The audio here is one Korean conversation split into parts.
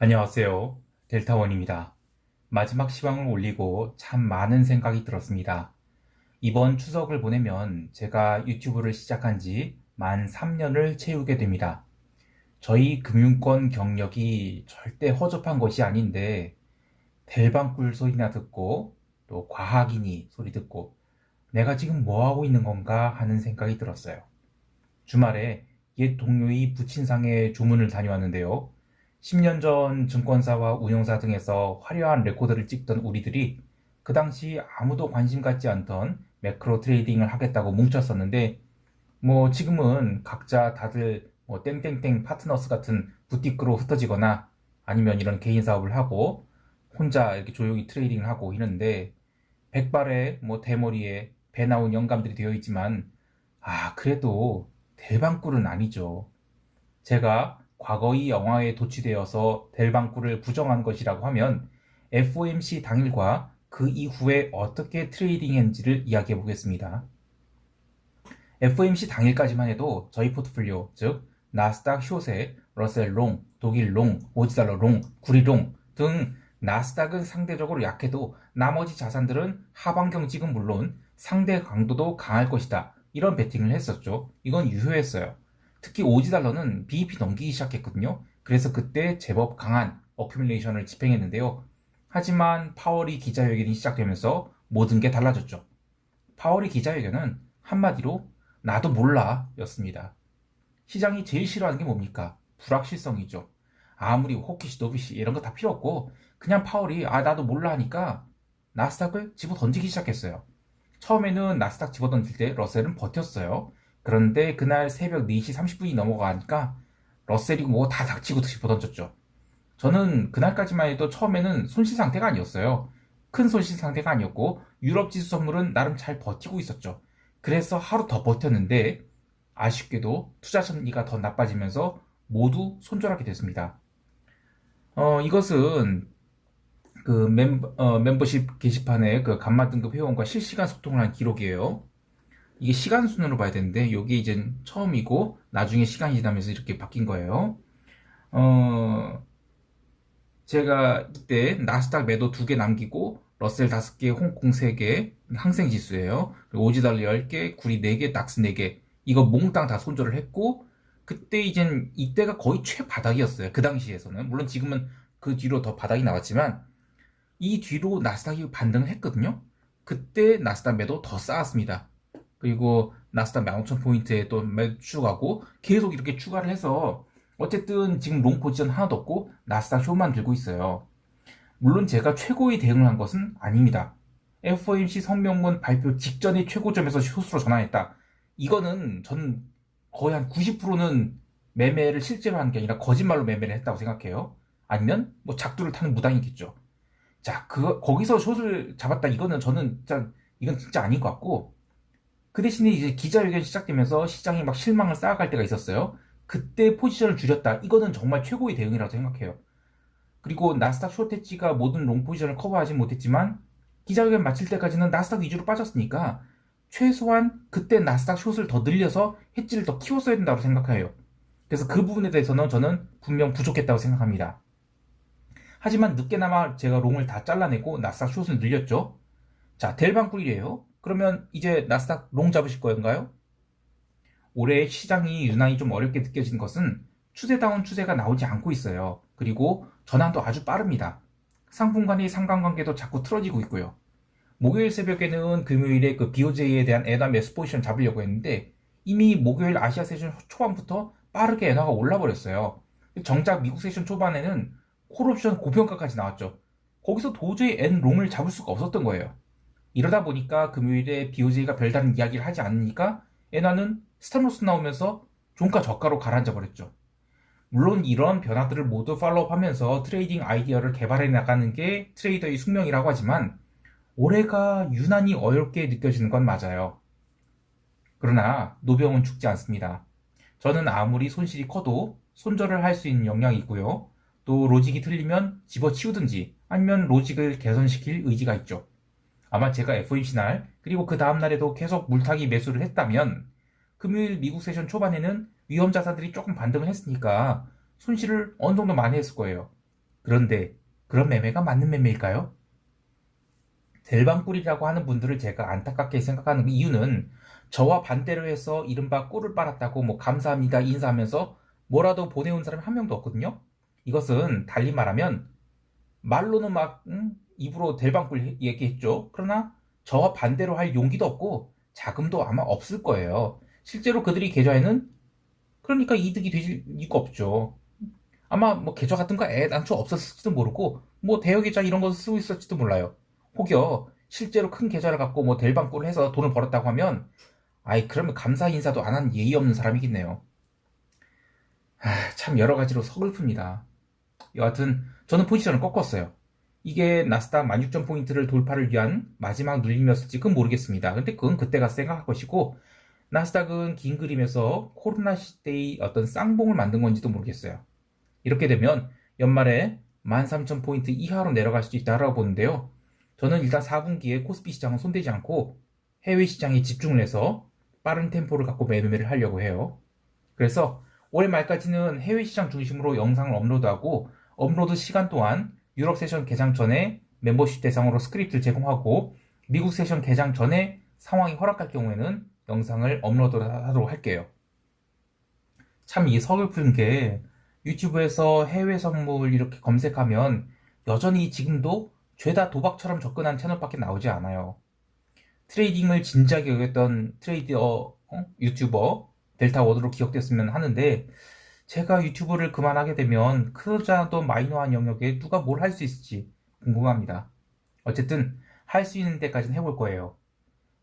안녕하세요. 델타원입니다. 마지막 시황을 올리고 참 많은 생각이 들었습니다. 이번 추석을 보내면 제가 유튜브를 시작한 지 만 3년을 채우게 됩니다. 저희 금융권 경력이 절대 허접한 것이 아닌데 델방꿀 소리나 듣고 또 과학이니 소리 듣고 내가 지금 뭐 하고 있는 건가 하는 생각이 들었어요. 주말에 옛 동료의 부친상에 조문을 다녀왔는데요. 10년 전 증권사와 운용사 등에서 화려한 레코드를 찍던 우리들이 그 당시 아무도 관심 갖지 않던 매크로 트레이딩을 하겠다고 뭉쳤었는데 뭐 지금은 각자 다들 뭐 땡땡땡 파트너스 같은 부티크로 흩어지거나 아니면 이런 개인 사업을 하고 혼자 이렇게 조용히 트레이딩을 하고 이러는데 백발에 뭐 대머리에 배 나온 영감들이 되어 있지만 그래도 델방꿀은 아니죠. 제가 과거의 영화에 도취되어서 델방꿀을 부정한 것이라고 하면 FOMC 당일과 그 이후에 어떻게 트레이딩했는지를 이야기해 보겠습니다. FOMC 당일까지만 해도 저희 포트폴리오, 즉 나스닥 숏에 러셀 롱, 독일 롱, 오지달러 롱, 구리 롱 등 나스닥은 상대적으로 약해도 나머지 자산들은 하방 경직은 물론 상대 강도도 강할 것이다. 이런 베팅을 했었죠. 이건 유효했어요. 특히 오지달러는 BEP 넘기기 시작했거든요. 그래서 그때 제법 강한 어큐뮬레이션을 집행했는데요. 하지만 파월이 기자회견이 시작되면서 모든 게 달라졌죠. 파월이 기자회견은 한마디로 나도 몰라 였습니다. 시장이 제일 싫어하는 게 뭡니까? 불확실성이죠. 아무리 호키시 노비시 이런 거 다 필요 없고 그냥 파월이 나도 몰라 하니까 나스닥을 집어 던지기 시작했어요. 처음에는 나스닥 집어 던질 때 러셀은 버텼어요. 그런데 그날 새벽 4시 30분이 넘어가니까 러셀이 뭐 다 닥치고 집어 던졌죠. 저는 그날까지만 해도 처음에는 손실 상태가 아니었어요. 큰 손실 상태가 아니었고 유럽 지수 선물은 나름 잘 버티고 있었죠. 그래서 하루 더 버텼는데 아쉽게도 투자 심리가 더 나빠지면서 모두 손절하게 됐습니다. 이것은 그 멤버십 게시판에 그 간마 등급 회원과 실시간 소통을 한 기록이에요. 이게 시간 순으로 봐야 되는데 여기 이제 처음이고 나중에 시간이 지나면서 이렇게 바뀐 거예요. 제가 이때 나스닥 매도 2개 남기고 러셀 5개, 홍콩 3개, 항생 지수예요. 오지달러 10개, 구리 4개, 닥스 4개. 이거 몽땅 다 손절을 했고 그때 이젠 이때가 거의 최바닥이었어요. 그 당시에서는. 물론 지금은 그 뒤로 더 바닥이 나왔지만 이 뒤로 나스닥이 반등을 했거든요. 그때 나스닥 매도 더 쌓았습니다. 그리고 나스닥 15,000포인트에 또 매수하고 계속 이렇게 추가를 해서 어쨌든 지금 롱 포지션 하나도 없고 나스닥 숏만 들고 있어요. 물론 제가 최고의 대응을 한 것은 아닙니다. FOMC 성명문 발표 직전에 최고점에서 숏으로 전환했다. 이거는 저는 거의 한 90%는 매매를 실제로 한 게 아니라 거짓말로 매매를 했다고 생각해요. 아니면 뭐 작두를 타는 무당이겠죠. 자, 거기서 숏을 잡았다. 이건 진짜 아닌 것 같고, 그 대신에 이제 기자회견 시작되면서 시장이 막 실망을 쌓아갈 때가 있었어요. 그때 포지션을 줄였다. 이거는 정말 최고의 대응이라고 생각해요. 그리고 나스닥 숏 해지가 모든 롱 포지션을 커버하지 못했지만 기자회견 마칠 때까지는 나스닥 위주로 빠졌으니까 최소한 그때 나스닥 숏을 더 늘려서 해지를 더 키웠어야 된다고 생각해요. 그래서 그 부분에 대해서는 저는 분명 부족했다고 생각합니다. 하지만 늦게나마 제가 롱을 다 잘라내고 나스닥 숏을 늘렸죠. 자, 델방꿀이래요. 그러면 이제 나스닥 롱 잡으실 건가요? 올해 시장이 유난히 좀 어렵게 느껴지는 것은 추세다운 추세가 나오지 않고 있어요. 그리고 전환도 아주 빠릅니다. 상품 간의 상관관계도 자꾸 틀어지고 있고요. 목요일 새벽에는 금요일에 그 BOJ에 대한 엔화 매수 포지션 잡으려고 했는데 이미 목요일 아시아 세션 초반부터 빠르게 엔화가 올라버렸어요. 정작 미국 세션 초반에는 콜옵션 고평가까지 나왔죠. 거기서 도저히 엔롱을 잡을 수가 없었던 거예요. 이러다 보니까 금요일에 BOJ가 별다른 이야기를 하지 않으니까 엔화는 스탑로스 나오면서 종가 저가로 가라앉아 버렸죠. 물론 이런 변화들을 모두 팔로우하면서 트레이딩 아이디어를 개발해 나가는 게 트레이더의 숙명이라고 하지만 올해가 유난히 어렵게 느껴지는 건 맞아요. 그러나 노병은 죽지 않습니다. 저는 아무리 손실이 커도 손절을 할 수 있는 역량이 있고요. 또 로직이 틀리면 집어치우든지 아니면 로직을 개선시킬 의지가 있죠. 아마 제가 FOMC 날 그리고 그 다음날에도 계속 물타기 매수를 했다면 금요일 미국 세션 초반에는 위험 자산들이 조금 반등을 했으니까 손실을 어느 정도 많이 했을 거예요. 그런데 그런 매매가 맞는 매매일까요? 델방꿀이라고 하는 분들을 제가 안타깝게 생각하는 이유는 저와 반대로 해서 이른바 꿀을 빨았다고 뭐 감사합니다 인사하면서 뭐라도 보내온 사람이 한 명도 없거든요. 이것은 달리 말하면 말로는 막 입으로 델방꿀 얘기했죠. 그러나 저와 반대로 할 용기도 없고 자금도 아마 없을 거예요. 실제로 그들이 계좌에는 그러니까 이득이 되실 리가 없죠. 아마 뭐 계좌 같은 거 애당초 없었을지도 모르고 뭐 대여 계좌 이런 거 쓰고 있었지도 몰라요. 혹여 실제로 큰 계좌를 갖고 뭐 델방꿀을 해서 돈을 벌었다고 하면 아이 그러면 감사 인사도 안 하는 예의 없는 사람이겠네요. 참 여러 가지로 서글픕니다. 여하튼 저는 포지션을 꺾었어요. 이게 나스닥 16,000포인트를 돌파를 위한 마지막 눌림이었을지 그건 모르겠습니다. 근데 그건 그때가 생각할 것이고 나스닥은 긴 그림에서 코로나 시대의 어떤 쌍봉을 만든 건지도 모르겠어요. 이렇게 되면 연말에 13,000포인트 이하로 내려갈 수도 있다고 보는데요. 저는 일단 4분기에 코스피 시장은 손대지 않고 해외 시장에 집중을 해서 빠른 템포를 갖고 매매를 하려고 해요. 그래서 올해 말까지는 해외 시장 중심으로 영상을 업로드하고 업로드 시간 동안 유럽 세션 개장 전에 멤버십 대상으로 스크립트를 제공하고 미국 세션 개장 전에 상황이 허락할 경우에는 영상을 업로드하도록 할게요. 참 이 서글픈 게 유튜브에서 해외 선물 이렇게 검색하면 여전히 지금도 죄다 도박처럼 접근한 채널밖에 나오지 않아요. 트레이딩을 진지하게 여겼던 트레이더, 유튜버 델타 워드로 기억됐으면 하는데 제가 유튜브를 그만하게 되면 크자도 마이너한 영역에 누가 뭘 할 수 있을지 궁금합니다. 어쨌든 할 수 있는 데까지는 해볼 거예요.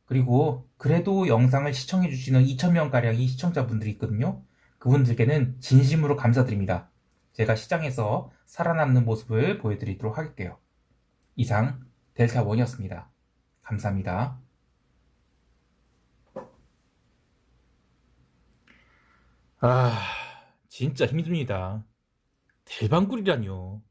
그리고 그래도 영상을 시청해주시는 2,000명가량의 시청자분들이 있거든요. 그분들께는 진심으로 감사드립니다. 제가 시장에서 살아남는 모습을 보여드리도록 할게요. 이상 델타원이었습니다. 감사합니다. 아, 진짜 힘듭니다. 대방꿀이라뇨.